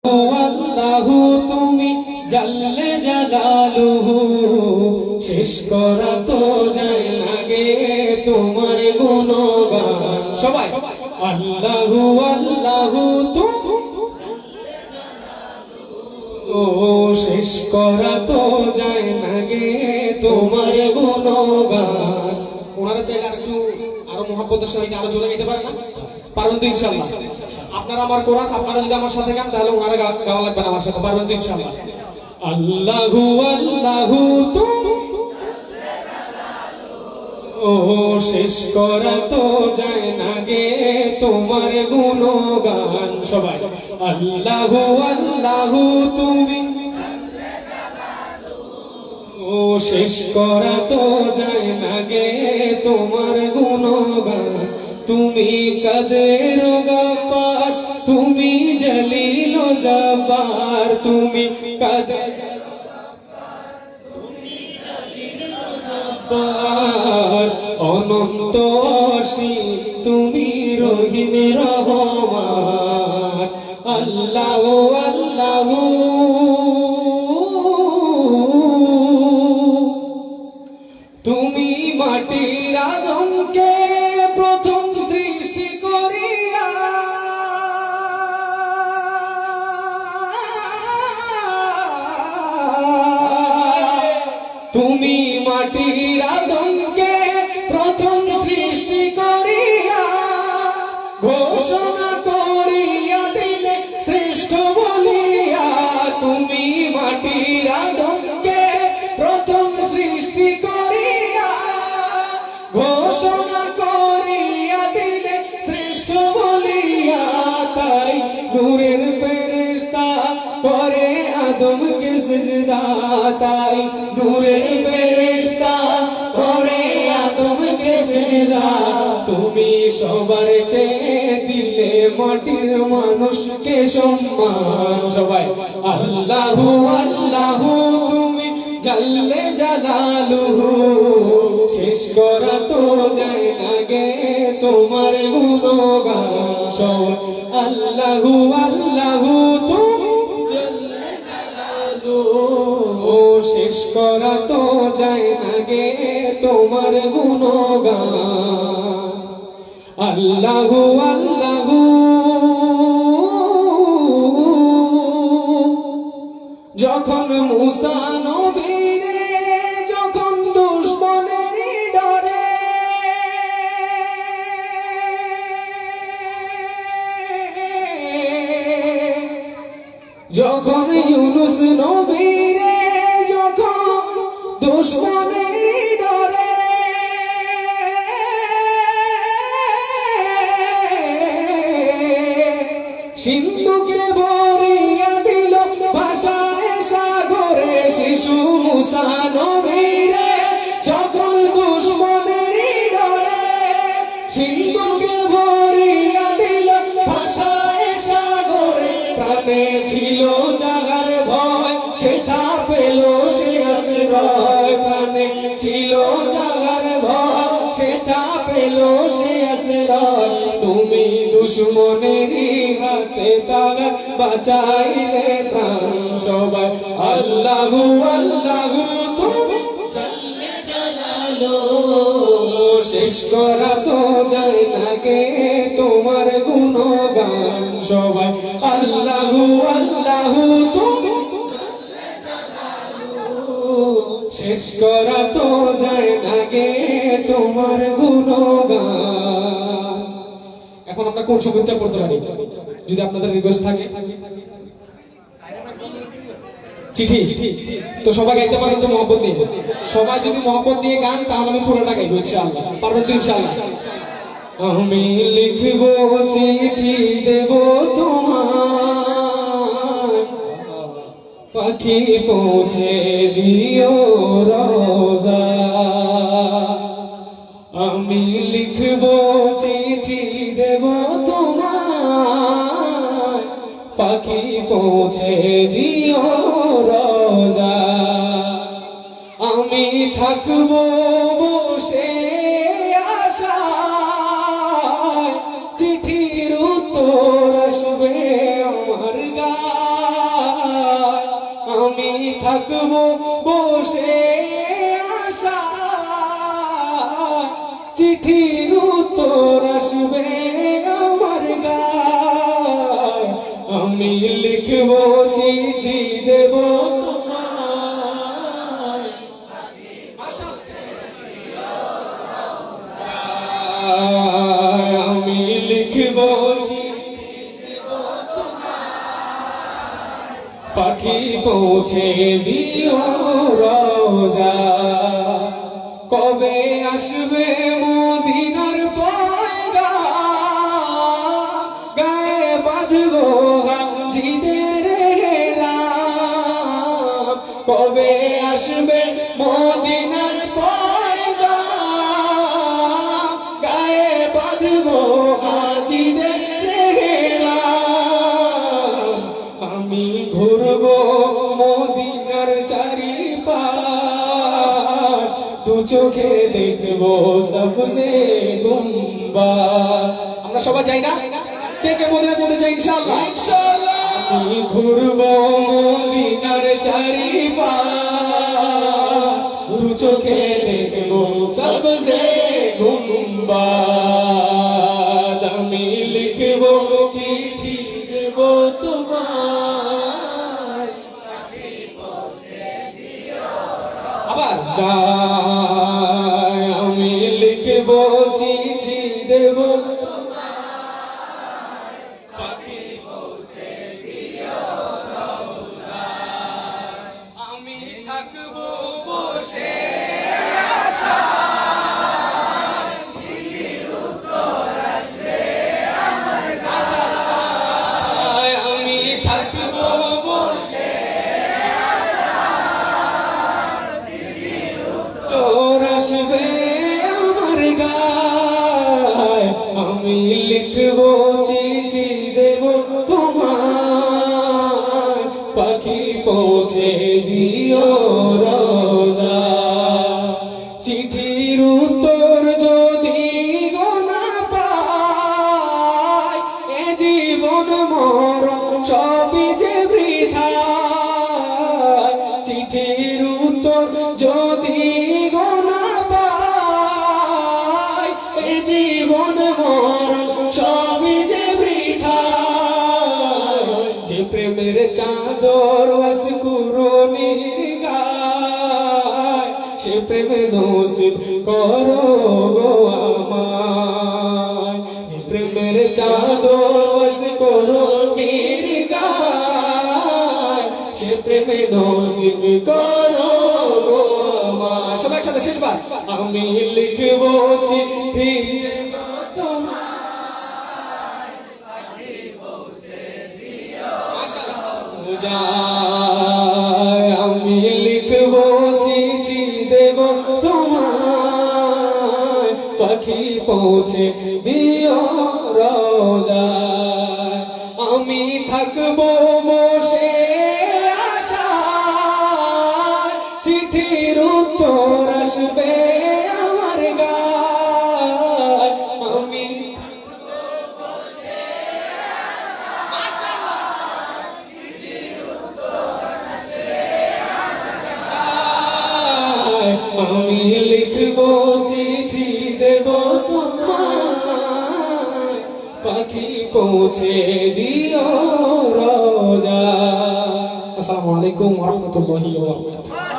আল্লাহু তুমি জাল্লে জালালুহু, শেষ করা তো যায় না গে তোমার গুণগান। সবাই আল্লাহু আল্লাহু তুমি, ও শেষ করা তো যায় না গে তোমার গুণগান। ওনারা চাইলে আরো মহব্বতের সঙ্গে আরো জোরে গাইতে পারে না? পারবেন তো ইনশাআল্লাহ? আপনারা আমার কোরাস, আপনারা যদি আমার সাথে গান তাহলে ওনারা গাওয়া লাগবে না আমার সাথে। পারবেন তো ইনশাআল্লাহ? আল্লাহু আল্লাহু তুমি, ও শেষ করা তো যায় না গে তোমার গুণগান। সবাই আল্লাহু আল্লাহু তুমি, ও শেষ করা তো যায় না গে তোমার গুণগান। তুমি কাদের গাফার, তুমি জলিল জব্বার, তুমি কাদের জব্বার, অনন্ত অসীম তুমি রহিম রহমান। আল্লাহু আল্লাহু তুমি মাটির আদমকে প্রথম সৃষ্টি করিয়া, তুমি মাটির আদমকে প্রথম সৃষ্টি করিয়া ঘোষণা করিয়া দিলে শ্রেষ্ঠ বলিয়া। তুমি মাটির আদমকে প্রথম সৃষ্টি করিয়া ঘোষণা করিয়া দিলে শ্রেষ্ঠ বলিয়া। তাই নূরের ফেরেশতা করে আদমকে সিজদা, তাই নূরের ফেরেশতা করে আদমকে সিজদা। তুমি সবার চেয়ে দিলে মাটির মানুষকে সম্মান। সবাই আল্লাহু আল্লাহু তুমি জাল্লে জালালুহু, শেষ করা তো যায় না গে তোমার গুণগান। সবাই আল্লাহু আল্লাহু তুমি জাল্লে জালালুহু, ও শেষ করা তো যায় না গে তোমার গুণগান। আল্লাহু আল্লাহু যখন মুসা নবীরে যখন দুশমনের ডরে যখন ইউনুস নবীরে যখন দুশমনের ডরে সিন্ধুকে ভরিয়া দিল ভাষায় সাগরে। শিশু মুসা নবীরে যখন দুশমনের ডরে সিন্ধুকে ভরিয়া দিল ভাষায় সাগরে। প্রাণে ছিল জাগার ভয়, সেটা পেল সে আশ্রয়। প্রাণে ছিল জাগার ভয়, সেটা পেল সে আশ্রয়। তুমি দুশমনেরই হাতে তাগার বাঁচাইলে প্রাণ। সবাই আল্লাহু আল্লাহু তুমি জাল্লে জালালুহু, শেষ করা তো যায় না গে তোমার গুণগান। সবাই আল্লাহু আল্লাহু তুমি জাল্লে জালালুহু, শেষ করা তো যায় না গে তোমার গুণগান। এখন আমরা কোন সঙ্গীতটা করতে পারি যদি আপনাদের রিকোয়েস্ট থাকে? চিঠি। তো সবাই গাইতে পারেন তো মহব্বত দিয়ে? সবাই যদি মহব্বত দিয়ে গান তাহলে আমি পুরোটা গাইবো ইনশাআল্লাহ। পারবেন তো ইনশাআল্লাহ? আমি লিখব চিঠি দেব তোমার, পাখি পৌঁছে দিও রোজা। আমি লিখব চিঠি দেব তোমার, পাখি পৌঁছে দিও রোজা। আমি থাকব বসে আশায়, চিঠির উত্তর আসবে আমার গা থাকবো বসে আশা, চিঠির উত্তর আসবে আমার গায়। আমি লিখবো চিঠি দেব তোমায়, আমি লিখবো পাখি পৌঁছে দিও রোজা। কবে আসবে মদিনার পয়গাম, গায়ে বাঁধবো হাজিদের হেরাম। কবে আসবে মদিনার পয়গাম, গায়ে বাঁধবো হাজিদের হেরাম। আমি ঘুরবো মদিনার চারিপাশ, দু চোখে দেখবো সবজে গুম্বাদ। আমরা সবাই চাই না? কে কে মদিনা যেতে চাই? ইনশাআল্লাহ ইনশাআল্লাহ। আমি ঘুরবো মদিনার চারিপাশ, দু চোখে দেখবো সবজে গুম্বাদ। আমি লিখবো চিঠি দেব তোমায়, আবার গায়। আমি লিখবো চিঠি দেব তোমায়, পাখি পৌঁছে দিও রওজায়। আমি থাকবো বসে আশায়, চিঠির উত্তর আসবে আমার গায়। আমি থাকবো বসে তোর আসবে আমার গায়। আমি লিখবো চিঠি দেব তোমায়, পাখি পৌঁছে দিও রোজা। চিঠির উত্তর যদি গো না পাই, এ জীবন মরণ সবই যে বৃথা। চিঠির উত্তর যদি গো না পাই, এ জীবন মরণ সবই যে বৃথা। যে প্রেমের চাদর ওয়াস কুরুনির গায়, সে প্রেমে নসিব করো গো আমায়। যে প্রেমের চাদর ওয়াস কুরুনির গায়, সে প্রেমে নসিব করো গো আমায়। সবাই একসাথে শেষবার। আমি লিখবো চিঠি দেব তোমায়, পাখি পৌঁছে দিও রওজায়। আমি লিখবো চিঠি দেব তোমায়, পাখি পৌঁছে দিও রওজায়। আমি থাকবো বসে আশায়, চিঠির উত্তর আসবে আমার গায়। আমি আমি লিখবো চিঠি দেব তোমায়, পাখি পৌঁছে দিও রওজা। আসসালামু আলাইকুম ওয়া রাহমাতুল্লাহি ওয়া বারাকাতুহু।